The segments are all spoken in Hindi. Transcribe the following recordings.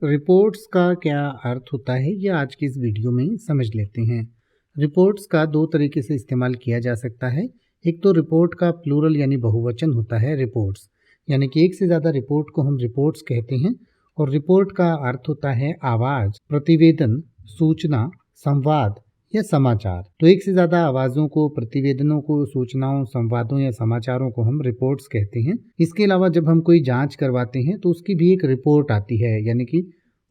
रिपोर्ट्स का क्या अर्थ होता है ये आज की इस वीडियो में समझ लेते हैं। रिपोर्ट्स का दो तरीके से इस्तेमाल किया जा सकता है। एक तो रिपोर्ट का प्लूरल यानी बहुवचन होता है रिपोर्ट्स, यानी कि एक से ज़्यादा रिपोर्ट को हम रिपोर्ट्स कहते हैं। और रिपोर्ट का अर्थ होता है आवाज़, प्रतिवेदन, सूचना, संवाद या समाचार। तो एक से ज़्यादा आवाज़ों को, प्रतिवेदनों को, सूचनाओं, संवादों या समाचारों को हम रिपोर्ट्स कहते हैं। इसके अलावा जब हम कोई जांच करवाते हैं तो उसकी भी एक रिपोर्ट आती है, यानी कि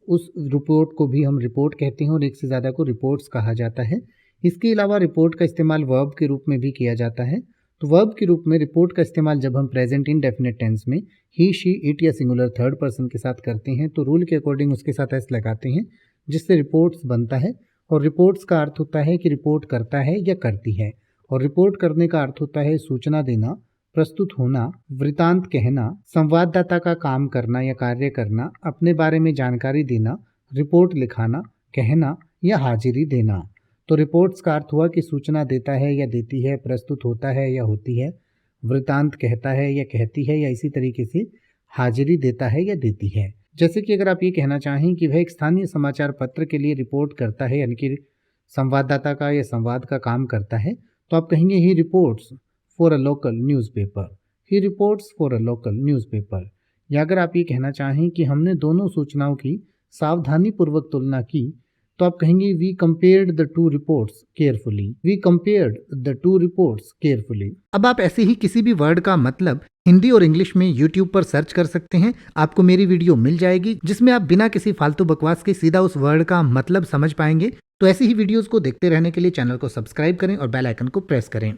उस रिपोर्ट को भी हम रिपोर्ट कहते हैं और एक से ज़्यादा को रिपोर्ट्स कहा जाता है। इसके अलावा रिपोर्ट का इस्तेमाल वर्ब के रूप में भी किया जाता है। तो वर्ब के रूप में रिपोर्ट का इस्तेमाल जब हम प्रेजेंट इंडेफिनिट टेंस में ही, शी, इट या सिंगुलर थर्ड पर्सन के साथ करते हैं तो रूल के अकॉर्डिंग उसके साथ एस लगाते हैं, जिससे रिपोर्ट्स बनता है। और रिपोर्ट्स का अर्थ होता है कि रिपोर्ट करता है या करती है। और रिपोर्ट करने का अर्थ होता है सूचना देना, प्रस्तुत होना, वृतांत कहना, संवाददाता का काम करना या कार्य करना, अपने बारे में जानकारी देना, रिपोर्ट लिखाना, कहना या हाजिरी देना। तो रिपोर्ट्स का अर्थ हुआ कि सूचना देता है या देती है, प्रस्तुत होता है या होती है, वृतांत कहता है या कहती है, या इसी तरीके से हाजिरी देता है या देती है। जैसे कि अगर आप ये कहना चाहें कि वह एक स्थानीय समाचार पत्र के लिए रिपोर्ट करता है, यानी कि संवाददाता का या संवाद का काम करता है, तो आप कहेंगे he reports for a local newspaper, he reports for a local newspaper. या अगर आप ये कहना चाहें कि हमने दोनों सूचनाओं की सावधानीपूर्वक तुलना की, तो आप कहेंगे we compared the two reports carefully, we compared the two reports carefully. अब आप ऐसे ही किसी भी वर्ड का मतलब हिंदी और इंग्लिश में YouTube पर सर्च कर सकते हैं। आपको मेरी वीडियो मिल जाएगी जिसमें आप बिना किसी फालतू बकवास के सीधा उस वर्ड का मतलब समझ पाएंगे। तो ऐसी ही वीडियोस को देखते रहने के लिए चैनल को सब्सक्राइब करें और बेल आइकन को प्रेस करें।